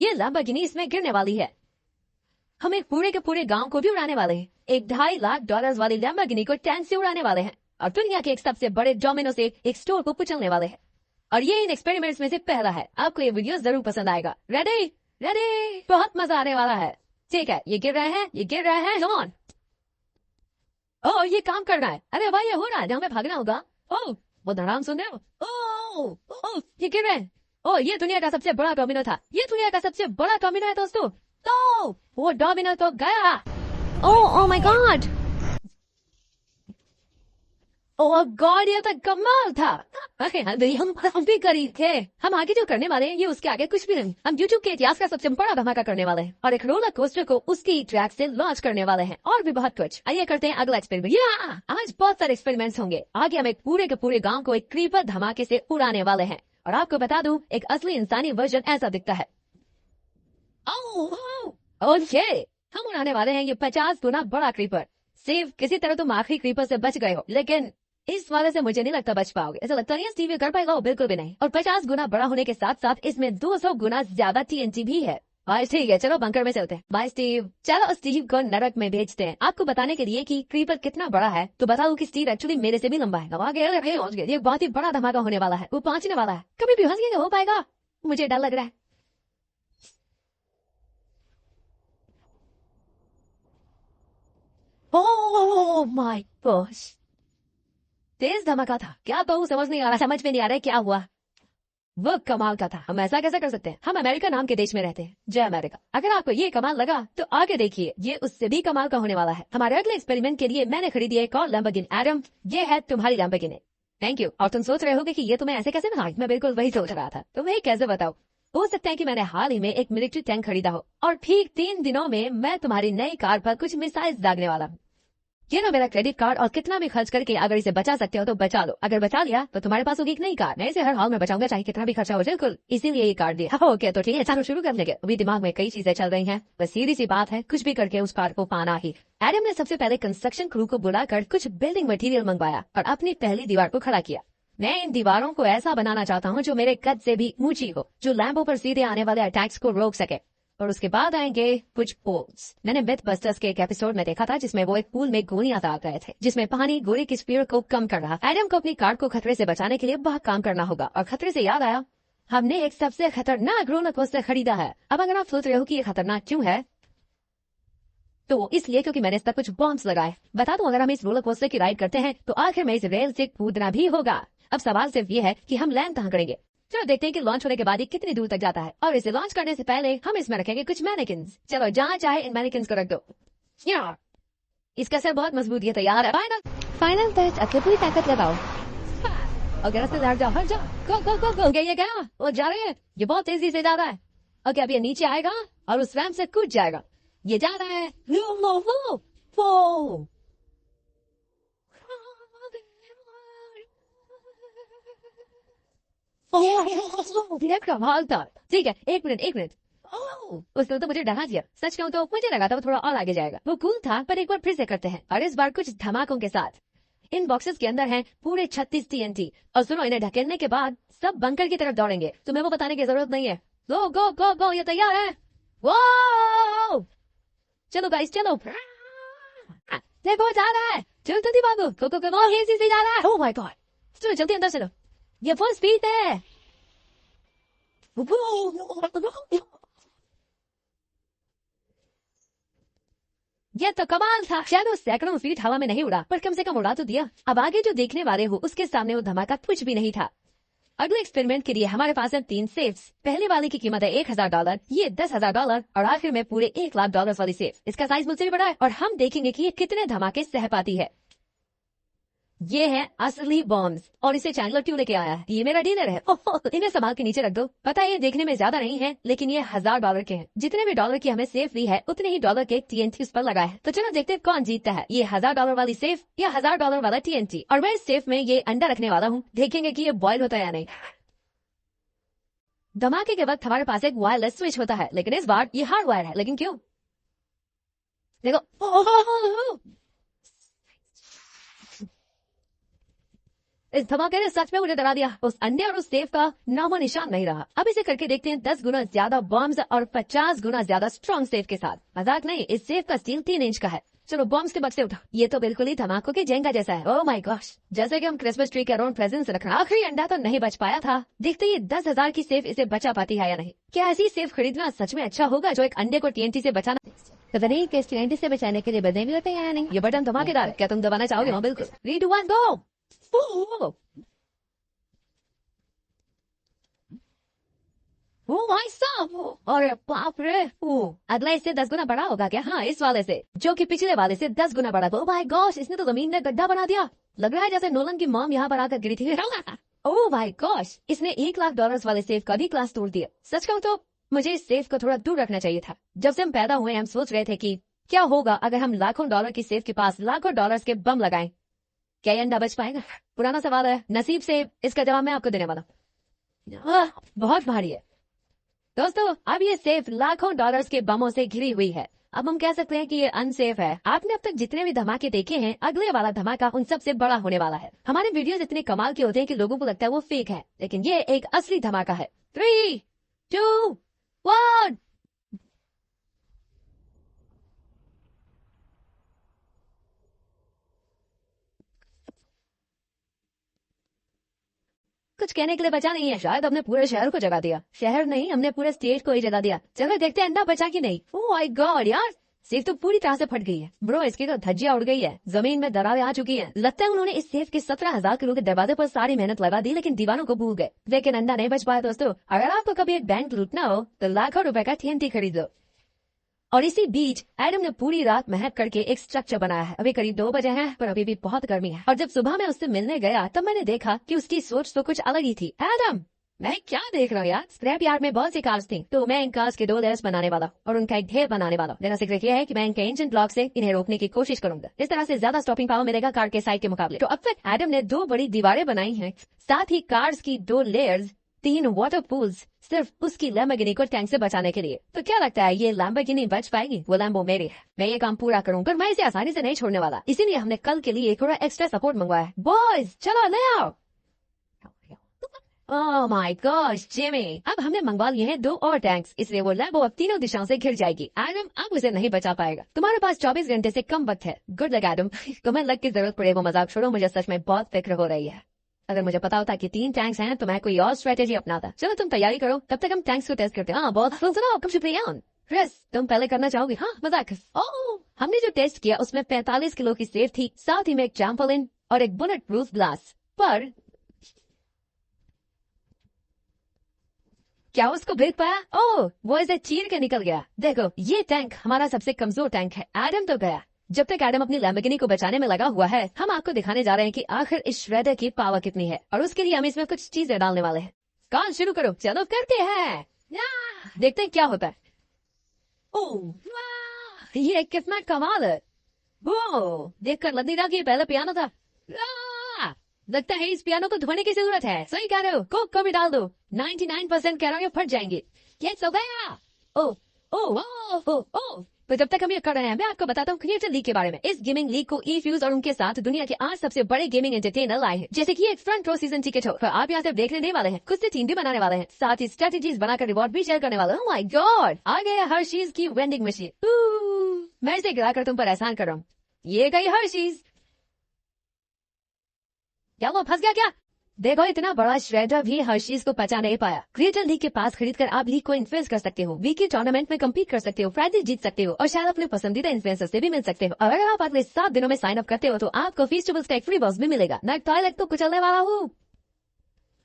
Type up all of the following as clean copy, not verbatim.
ये लैम्बोर्गिनी इसमें गिरने वाली है। हम एक पूरे के पूरे गांव को भी उड़ाने वाले हैं। एक $2.5 लाख वाली लैम्बोर्गिनी को टैंक से उड़ाने वाले हैं और दुनिया के एक सबसे बड़े डोमिनो से एक स्टोर को कुचलने वाले हैं। और ये इन एक्सपेरिमेंट्स में से पहला है। आपको ये वीडियो जरूर पसंद आएगा। रेडी रेडी, बहुत मजा आने वाला है। ठीक है, ये गिर रहे हैं, ये गिर रहे हैं। Come on. ओह, ये काम कर रहा है। अरे भाई, ये हो रहा है। हमें भागना होगा। ओह, बहुत आराम सुन रहे हो। ओह, ये गिर रहे हैं। ओह, ये दुनिया का सबसे बड़ा डोमिनो था। ये दुनिया का सबसे बड़ा डोमिनो है दोस्तों। तो वो डोमिनो तो गया। Oh my God. Oh God, ये तो कमाल था। अरे हम भी करीब थे। हम आगे जो करने वाले हैं ये उसके आगे कुछ भी नहीं। हम यूट्यूब के इतिहास का सबसे बड़ा धमाका करने वाले हैं और एक रोलर कोस्टर को उसकी ट्रैक से लॉन्च करने वाले हैं और भी बहुत कुछ। आइए करते हैं अगला एक्सपेरिमेंट। आज बहुत सारे एक्सपेरिमेंट्स होंगे। आगे हम एक पूरे के पूरे गाँव को एक क्रीपर धमाके से उड़ाने वाले हैं और आपको बता दूं, एक असली इंसानी वर्जन ऐसा दिखता है। ओके, हम उड़ाने वाले हैं ये 50 गुना बड़ा क्रीपर। सिर्फ किसी तरह तुम आखिरी क्रीपर से बच गए हो, लेकिन इस वाले से मुझे नहीं लगता बच पाओगे। ऐसा लगता नहीं है स्टीव कर पाएगा। बिल्कुल भी नहीं। और 50 गुना बड़ा होने के साथ साथ इसमें 200 गुना ज्यादा TNT भी है। भाई ठीक है, चलो बंकर में चलते हैं। Bye Steve. चलो स्टीव को नरक में भेजते हैं। आपको बताने के लिए कि क्रीपर कितना बड़ा है तो बता दूं कि स्टीव एक्चुअली मेरे से भी लंबा है। पहुंच गया। ये बहुत ही बड़ा धमाका होने वाला है। वो पहुंचने वाला है। कभी भी हंस हो पाएगा, मुझे डर लग रहा है। ओह माय गॉश, तेज धमाका था। क्या कहूँ, समझ में नहीं आ रहा है क्या हुआ। वो कमाल का था। हम ऐसा कैसे कर सकते हैं? हम अमेरिका नाम के देश में रहते हैं। जय अमेरिका। अगर आपको ये कमाल लगा तो आगे देखिए, ये उससे भी कमाल का होने वाला है। हमारे अगले एक्सपेरिमेंट के लिए मैंने खरीदी एक और लैम्बोर्गिनी एडम। ये है तुम्हारी लैम्बोर्गिनी। Thank you. और तुम सोच रहे होगे कि ये तुम्हें ऐसे कैसे बना? मैं बिल्कुल वही सोच रहा था। तुम्हें कैसे बताओ? हो सकता है कि मैंने हाल ही में एक मिलिट्री टैंक खरीदा हो और ठीक 3 दिनों में मैं तुम्हारी नई कार पर कुछ मिसाइल दागने वाला हूँ। ये ना मेरा क्रेडिट कार्ड, और कितना भी खर्च करके अगर इसे बचा सकते हो तो बचा लो। अगर बचा लिया तो तुम्हारे पास होगी एक नई कार। मैं इसे हर हाल में बचाऊंगा, चाहे कितना भी खर्चा हो। बिल्कुल, इसीलिए ये कार्ड दिया। ओके, तो ठीक है, चलो शुरू कर लेंगे। अभी दिमाग में कई चीजें चल रही हैं। बस सीधी सी बात है, कुछ भी करके उस कार को पाना ही। एडम ने सबसे पहले कंस्ट्रक्शन क्रू को बुलाकर कुछ बिल्डिंग मटेरियल मंगवाया और अपनी पहली दीवार को खड़ा किया। मैं इन दीवारों को ऐसा बनाना चाहता हूँ जो मेरे कद से भी ऊंची हो, जो लैम्बो पर सीधे आने वाले अटैक्स को रोक सके। और उसके बाद आएंगे कुछ पोल्स। मैंने मिथ बस्टर्स के एक एपिसोड में देखा था जिसमें वो एक पूल में गोलियां दाग रहे थे, जिसमें पानी गोली की स्पीड को कम कर रहा। एडम को अपनी कार को खतरे से बचाने के लिए बहुत काम करना होगा। और खतरे से याद आया, हमने एक सबसे खतरनाक रोलर कोस्टर खरीदा है। अब अगर आप सोच रहे हो कि ये खतरनाक क्यों है, तो इसलिए क्योंकि मैंने इस पर कुछ बॉम्ब्स लगाए। बता दूं, अगर हम इस रोलर कोस्टर की राइड करते हैं तो आखिर में इस रेल से कूदना भी होगा। अब सवाल सिर्फ ये है कि हम लैंड कहाँ करेंगे। चलो देखते हैं कि लॉन्च होने के बाद ये कितनी दूर तक जाता है। और इसे लॉन्च करने से पहले हम इसमें रखेंगे कुछ मैनिकिन्स। चलो जहाँ चाहे इन मैनिकिन्स को रख दो। इसका सर बहुत मजबूत, ये तैयार है। फाइनल टच, अपनी पूरी ताकत लगाओ। अगर से हट जाओ, हट जाओ। गो गो गो गो। ये क्या? वो जा रहे हैं। ये बहुत तेजी से जा रहा है। ओके, अब ये नीचे आएगा और उस रैंप से कूद जाएगा। ये जा रहा है। कमाल था। ठीक है, एक मिनट। उसने तो मुझे डरा दिया। सच कहूँ तो मुझे लगा था वो थोड़ा और आगे जाएगा। वो कूल था, पर एक बार फिर से करते हैं, और इस बार कुछ धमाकों के साथ। इन बॉक्सेस के अंदर हैं पूरे 36 TNT। और सुनो, इन्हें ढकेलने के बाद सब बंकर की तरफ दौड़ेंगे। तुम्हें वो बताने की जरूरत नहीं है। गो गो गो गो, ये तैयार है। वो चलो गाइस, चलो। देखो, जा रहा है। जल्दी भागो। गो गो गो, ये से जा रहा है। ओह माय गॉड, चलो जल्दी अंदर चलो। ये फुल स्पीड है। ये तो कमाल था। शायद वो सैकड़ों फीट हवा में नहीं उड़ा, पर कम से कम उड़ा तो दिया। अब आगे जो देखने वाले हो उसके सामने वो धमाका कुछ भी नहीं था। अगले एक्सपेरिमेंट के लिए हमारे पास है 3 सेफ्स। पहले वाले की कीमत है $1000, ये $10,000 और आखिर में पूरे $1,00,000 वाली सेफ। इसका साइज मुझसे भी बड़ा है और हम देखेंगे कि ये कितने धमाके सह पाती है। ये है असली बॉम्ब्स और इसे चैंडलर क्यों लेके आया है? ये मेरा डिनर है। इन्हें संभाल के नीचे रख दो। पता है ये देखने में ज्यादा नहीं है, लेकिन ये $1000 के हैं। जितने भी डॉलर की हमें सेफ ली है उतने ही डॉलर के TNT उस पर लगाए हैं। तो चलो देखते हैं कौन जीतता है, ये $1000 वाली सेफ या $1000 वाला TNT। और मैं इस सेफ में ये अंडा रखने वाला हूँ। देखेंगे कि ये बॉयल होता है या नहीं। धमाके के वक्त हमारे पास एक वायरलेस स्विच होता है, लेकिन इस बार ये हार्ड वायर है। लेकिन क्यों? देखो, इस धमाके ने सच में मुझे डरा दिया। उस अंडे और उस सेफ का नामो निशान नहीं रहा। अब इसे करके देखते हैं 10 गुना ज्यादा बॉम्ब्स और 50 गुना ज्यादा स्ट्रॉन्ग सेफ के साथ। मजाक नहीं, इस सेफ का स्टील 3 इंच का है। चलो बॉम्ब्स के बक्से उठा। ये तो बिल्कुल ही धमाकों के जेंगा जैसा है। ओह माय गॉश, जैसे कि हम क्रिसमस ट्री के अराउंड प्रेजेंट्स रखना। आखिरी अंडा तो नहीं बच पाया था। देखते ये 10,000 की सेफ इसे बचा पाती है या नहीं। क्या ऐसी सेफ खरीदना सच में अच्छा होगा जो एक अंडे को TNT से बचाना? पता नहीं कि TNT से बचाने के लिए बदले भी होते हैं या नहीं। ये बटन धमाकेदार, क्या तुम दबाना चाहोगे? हाँ बिल्कुल। 3 2 1 गो। ओह भाई साहब, अरे बाप रे। अगला इससे 10 गुना बड़ा होगा क्या? हाँ, इस वाले से, जो कि पिछले वाले से 10 गुना बड़ा। ओह माय गॉश, इसने तो जमीन में गड्ढा बना दिया। लग रहा है जैसे नोलन की मॉम यहाँ पर आकर गिरी थी। ओह माय गॉश, इसने $1,00,000 वाले सेफ का भी ग्लास तोड़ दिया। सच कहूँ तो मुझे इस सेफ को थोड़ा दूर रखना चाहिए था। जब से हम पैदा हुए हम सोच रहे थे कि क्या होगा अगर हम लाखों डॉलर की सेफ के पास लाखों डॉलर्स के बम लगाएं। क्या ये अंडा बच पाएगा? पुराना सवाल है, नसीब से इसका जवाब मैं आपको देने वाला हूँ। बहुत भारी है दोस्तों। अब ये सेफ लाखों डॉलर्स के बमों से घिरी हुई है। अब हम कह सकते हैं कि ये अनसेफ है। आपने अब तक जितने भी धमाके देखे हैं, अगले वाला धमाका उन सबसे बड़ा होने वाला है। हमारे वीडियोस इतने कमाल के होते हैं कि लोगों को लगता है वो फेक है, लेकिन ये एक असली धमाका है। 3 2 1। कुछ कहने के लिए बचा नहीं है। शायद हमने पूरे शहर को जगा दिया। शहर नहीं, हमने पूरे स्टेट को ही जगा दिया। चलो देखते हैं अंडा बचा कि नहीं। ओह माय गॉड यार, सेफ तो पूरी तरह से फट गई है। ब्रो, इसकी तो धज्जियां उड़ गई है, जमीन में दरारें आ चुकी हैं। लगता है उन्होंने इस सेफ के 17,000 किलो के दरवाजे पर सारी मेहनत लगा दी, लेकिन दीवारों को भूल गए। लेकिन अंडा नहीं बच पाया। दोस्तों, अगर आपको कभी एक बैंक लूटना हो तो लाखों रुपए का TNT खरीद लो। और इसी बीच एडम ने पूरी रात मेहनत करके एक स्ट्रक्चर बनाया है। अभी करीब 2 बजे हैं, पर अभी भी बहुत गर्मी है। और जब सुबह मैं उससे मिलने गया तब मैंने देखा कि उसकी सोच तो कुछ अलग ही थी। एडम, मैं क्या देख रहा हूँ यार? स्क्रैप यार्ड में बहुत सी कार्स थी, तो मैं इन कार्स के 2 लेयर्स बनाने वाला और उनका एक ढेर बनाने वाला। मेरा सीक्रेट यह है कि मैं इनके इंजन ब्लॉक से इन्हें रोकने की कोशिश करूंगा। इस तरह से ज्यादा स्टॉपिंग पावर मिलेगा कार के साइड के मुकाबले। तो अब तक एडम ने 2 बड़ी दीवारें बनाई हैं, साथ ही कार्स की 2 लेयर्स, 3 वाटर पूल्स, सिर्फ उसकी लैम्बोर्गिनी को टैंक से बचाने के लिए। तो क्या लगता है ये लैम्बोर्गिनी बच पाएगी? वो लैम्बो मेरी है, मैं ये काम पूरा करूँ, पर मैं इसे आसानी से नहीं छोड़ने वाला। इसीलिए हमने कल के लिए थोड़ा एक्स्ट्रा सपोर्ट मंगवाया है। बॉयज चलो ले आओ। ओह माय गॉश जिमी, अब हमने मंगवा लिए हैं 2 और टैंक्स, इसलिए वो लैम्बो अब तीनों दिशाओं से घिर जाएगी। एडम अब उसे नहीं बचा पाएगा। तुम्हारे पास 24 घंटे से कम वक्त है। Good luck Adam. तुम्हें लक की जरूरत पड़े वो मजाक छोड़ो, मुझे सच में बहुत फिक्र हो रही है। अगर मुझे पता होता कि 3 टैंक्स हैं तो मैं कोई और स्ट्रेटेजी अपनाता। चलो तुम तैयारी करो, तब तक हम टैंक्स को टेस्ट करते हैं। हाँ बहुत सुनो, कम शुक्रिया। क्रिस, तुम पहले करना चाहोगे? हाँ मजाक। ओह, हमने जो टेस्ट किया उसमें 45 किलो की सेफ थी, साथ ही में एक ट्रैम्पोलिन और एक बुलेट प्रूफ ग्लास। पर क्या उसको ब्रेक पाया? ओह, वो इसे चीर के निकल गया। देखो, ये टैंक हमारा सबसे कमजोर टैंक है। एडम तो गया। जब तक एडम अपनी लैम्बोर्गिनी को बचाने में लगा हुआ है, हम आपको दिखाने जा रहे हैं कि आखिर इस श्रेडर की पावर कितनी है, और उसके लिए हम इसमें कुछ चीजें डालने वाले हैं। काम शुरू करो। चलो करते हैं, देखते हैं क्या होता है। ओह ये कितना कमाल है। वो देखकर लग नहीं रहा कि ये पहले पियानो था। लगता है इस पियानो को धोने की जरूरत है। सही कह रहे हो, कोक को भी डाल दो। 99% कह रहा हूँ फट जाएंगे। ये हो गया। ओह ओह ओह ओह। तो जब तक हम ये कर रहे हैं, मैं आपको बताता हूँ क्रिएटर लीग के बारे में। इस गेमिंग लीग को ई-फ्यूज और उनके साथ दुनिया के 8 सबसे बड़े गेमिंग एंटरटेनर लाए हैं, जैसे कि एक फ्रंट रो सीजन टिकट हो। आप यहाँ सिर्फ देखने नहीं वाले हैं, खुद से टीम भी बनाने वाले हैं, साथ ही स्ट्रेटेजीज बनाकर रिवॉर्ड भी शेयर करने वाले हैं। ओह माय गॉड, आ गया हर्शीज की वेंडिंग मशीन। मैं इसे गिराकर तुम पर एहसान कर रहा हूँ। ये गई हर्शीज। क्या वो फंस गया क्या? देखो, इतना बड़ा श्रेडर भी हर्शीज को पचा नहीं पाया। क्रिएटर लीग के पास खरीदकर आप लीग को इन्फ्लुएंस कर सकते हो, वीक के टूर्नामेंट में कम्पीट कर सकते हो, प्राइजेस जीत सकते हो, और शायद अपने पसंदीदा इन्फ्लुएंसर से भी मिल सकते हो। अगर आप अगले 7 दिनों में साइन अप करते हो तो आपको फेस्टिवल्स का एक फ्री बॉक्स भी मिलेगा। मैं टॉयलेट तो कुचलने वाला हूँ।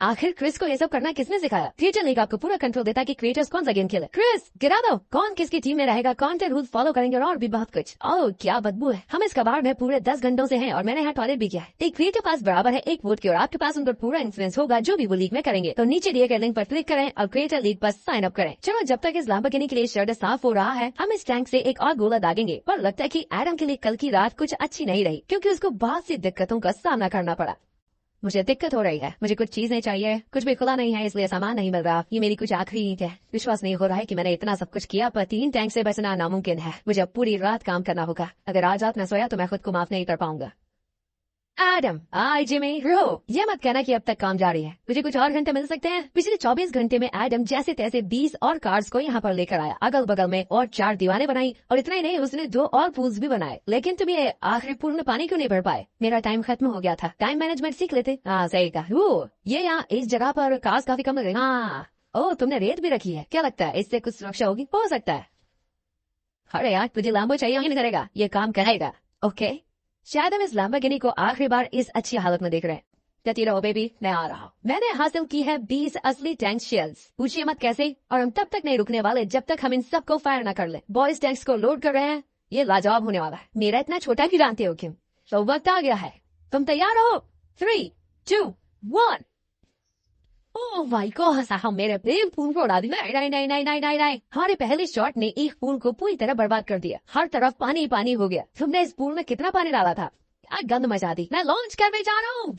आखिर क्रिस को ये सब करना किसने सिखाया? क्रिएटर लीग आपको पूरा कंट्रोल देता है कि क्रिएटर्स कौन सा गेम खेले। क्रिस गिरा दो, कौन किसकी टीम में रहेगा, कंटेंट रूल फॉलो करेंगे और भी बहुत कुछ। ओह क्या बदबू है। हम इस कबाड़ में पूरे 10 घंटों से हैं और मैंने यहाँ टॉयलेट भी किया है। एक क्रिएटर पास बराबर है 1 वोट के, और आपके पास उनका पूरा इन्फ्लुएंस होगा जो भी वो लीग में करेंगे। तो नीचे दिए गए लिंक पर क्लिक करें और क्रिएटर लीग पर साइन अप करें। चलो जब तक इस लैम्बोर्गिनी के लिए शर्ट साफ हो रहा है, हम इस टैंक से एक और गोला दागेंगे। पर लगता है कि एडम के लिए कल की रात कुछ अच्छी नहीं रही, क्योंकि उसको बहुत सी दिक्कतों का सामना करना पड़ा। मुझे दिक्कत हो रही है, मुझे कुछ चीजें चाहिए, कुछ भी खुला नहीं है इसलिए सामान नहीं मिल रहा। ये मेरी कुछ आखिरी ईंट है। विश्वास नहीं हो रहा है कि मैंने इतना सब कुछ किया पर 3 टैंक से बचना नामुमकिन है। मुझे अब पूरी रात काम करना होगा। अगर आज रात न सोया तो मैं खुद को माफ नहीं कर पाऊंगा। एडम, आई जिमी, रो, ये मत कहना कि अब तक काम जारी है। मुझे कुछ और घंटे मिल सकते हैं? पिछले 24 घंटे में एडम जैसे तैसे 20 और कार्स को यहाँ पर लेकर आया, अगल बगल में और 4 दीवारें बनाई, और इतना ही नहीं, उसने 2 और पूल्स भी बनाए। लेकिन तुम ये आखिरी पूल में पानी क्यों नहीं भर पाए? मेरा टाइम खत्म हो गया था। टाइम मैनेजमेंट सीख लेते। हाँ सही कहा। ये यहाँ इस जगह पर कार्स काफी कम लग रही। हाँ, ओह तुमने रेत भी रखी है, क्या लगता है इससे कुछ सुरक्षा होगी? हो सकता है। अरे यार तुझे लैम्बो चाहिए ही नहीं करेगा, ये काम करेगा। ओके, शायद हम इस लैम्बोर्गिनी को आखिरी बार इस अच्छी हालत में देख रहे हैं। जती रहो बेबी, मैं आ रहा हूँ। मैंने हासिल की है 20 असली टैंक शेल्स। पूछिए मत कैसे, और हम तब तक नहीं रुकने वाले जब तक हम इन सबको फायर न कर ले। बॉयज टैंक्स को लोड कर रहे हैं, ये लाजवाब होने वाला है। मेरा इतना छोटा क्यों जानते हो क्यों? तो वक्त आ गया है, तुम तैयार हो? 3, 2, 1। ओह माय गॉड, हम मेरे प्रेम फूल को उड़ा दी। नहीं नहीं नहीं नहीं नहीं नहीं नहीं, हमारे पहले शॉट ने एक फूल को पूरी तरह बर्बाद कर दिया। हर तरफ पानी पानी हो गया। तुमने इस पूल में कितना पानी डाला था? क्या गंद मचा दी। मैं लॉन्च करने जा रहा हूँ।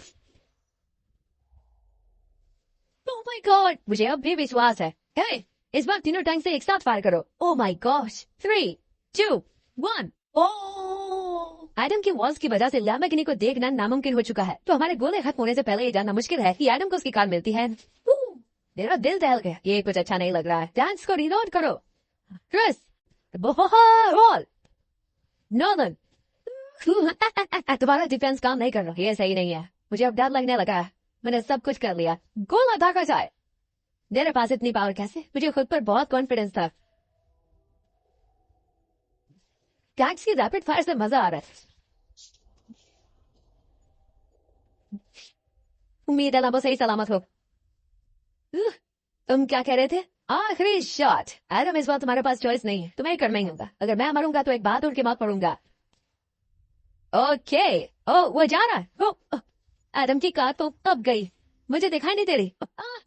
ओह माय गॉड, मुझे अब भी विश्वास है। हे, इस बार तीनों टैंक से एक साथ फायर करो। Oh my gosh, 3, 2, 1। Oh, Adam की वॉल्स की वजह से लैम्बोर्गिनी को देखना नामुमकिन हो चुका है। तो हमारे गोले खत्म होने से पहले ये जानना मुश्किल है कि एडम को उसकी कार मिलती है। मेरा दिल दहल गया, ये कुछ अच्छा नहीं लग रहा है। टैंक्स को रिलोड करो। Chris, roll, northern. तुम्हारा डिफेंस काम नहीं कर रहा, ये सही नहीं है। मुझे अब डर लगने लगा है। मैंने सब कुछ कर लिया। गोला दागा जाए। मेरे पास इतनी पावर कैसे? मुझे खुद पर बहुत कॉन्फिडेंस था। टैंक्स की रैपिड फायर से मजा आ रहा है। उम्मीद है लंबो सही सलामत हो। तुम क्या कह रहे थे? आखिरी शॉट। एडम, इस बार तुम्हारे पास चॉइस नहीं है, तुम्हें करना ही होगा। अगर मैं मरूंगा तो एक बात उड़ के मत पड़ूंगा। ओके, ओ वो जा रहा है। एडम की कार तो अब गई, मुझे दिखाई नहीं दे रही।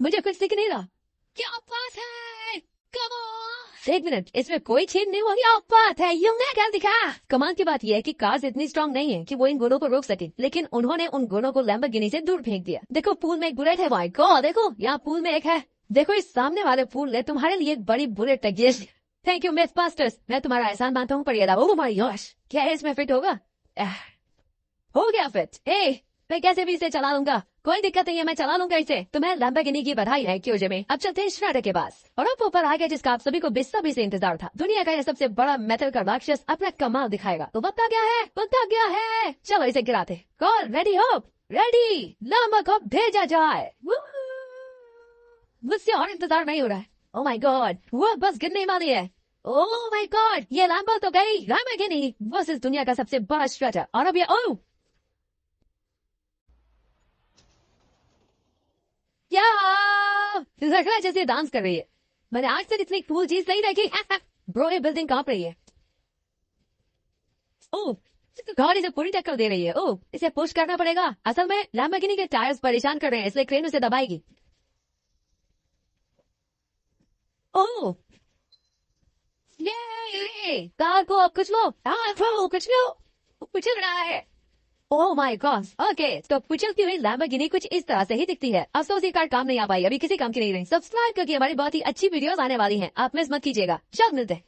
मुझे कुछ दिख नहीं रहा। क्या बात है? Come on. एक मिनट, इसमें कोई छेद नहीं हुआ। क्या बात है? ये मैं क्या दिखा? कमाल की बात यह है कि कार्स इतनी स्ट्रांग नहीं है कि वो इन गोलों को रोक सके, लेकिन उन्होंने उन गोलों को लैम्बोर्गिनी से दूर फेंक दिया। देखो पूल में एक बुलेट है। माय गॉड, देखो यहाँ पूल में एक है। देखो इस सामने वाले पूल ने तुम्हारे लिए एक बड़ी बुलेट है। थैंक यू मिथबस्टर्स, मैं तुम्हारा एहसान मानता हूँ, पर ये ओह माय गॉश, क्या इसमें फिट होगा? हो गया फिट। ए, मैं कैसे भी इसे चला लूंगा, कोई दिक्कत नहीं है, मैं चला लूंगा इसे। तुम्हें लैम्बोर्गिनी की बधाई है क्यों जिमी। अब चलते हैं श्राडा के पास, और अब ऊपर आ गया जिसका आप सभी को बेसब्री से इंतजार था। दुनिया का यह सबसे बड़ा मेटल का राक्षस अपना कमाल दिखाएगा। तो वक्त आ गया है, वक्त आ गया है। चलो इसे गिराते। कॉल रेडी हो? रेडी, लामा को भेजा जाए। मुझसे और इंतजार नहीं हो रहा है। ओह माय गॉड, वो बस गिरने वाली है। ओह माय गॉड, ये लैम्बो तो गई। लैम्बोर्गिनी बस इस दुनिया का सबसे बड़ा स्ट्रेटर, और अब ये ओह लग रहा है जैसे डांस कर रही है। मैंने आज तक इतनी कूल चीज नहीं देखी। ब्रो, ये बिल्डिंग कांप रही है। ओह, गाड़ी से पूरी टक्कर दे रही है। ओह, इसे पुश करना पड़ेगा। असल में लैम्बोर्गिनी के टायर्स परेशान कर रहे हैं, इसलिए क्रेन उसे दबाएगी। ओह, ये कार को अब कुछ लो। ब्रो, कुछ लो, कुचल रहा है। Oh my God. ओके, तो कुचलती हुई लैम्बोर्गिनी कुछ इस तरह से ही दिखती है। अफसोस ये कार काम नहीं आ पाई, अभी किसी काम की नहीं रही। सब्सक्राइब करके हमारी बहुत ही अच्छी वीडियोस आने वाली हैं, आप मिस मत कीजिएगा। जल्द मिलते हैं।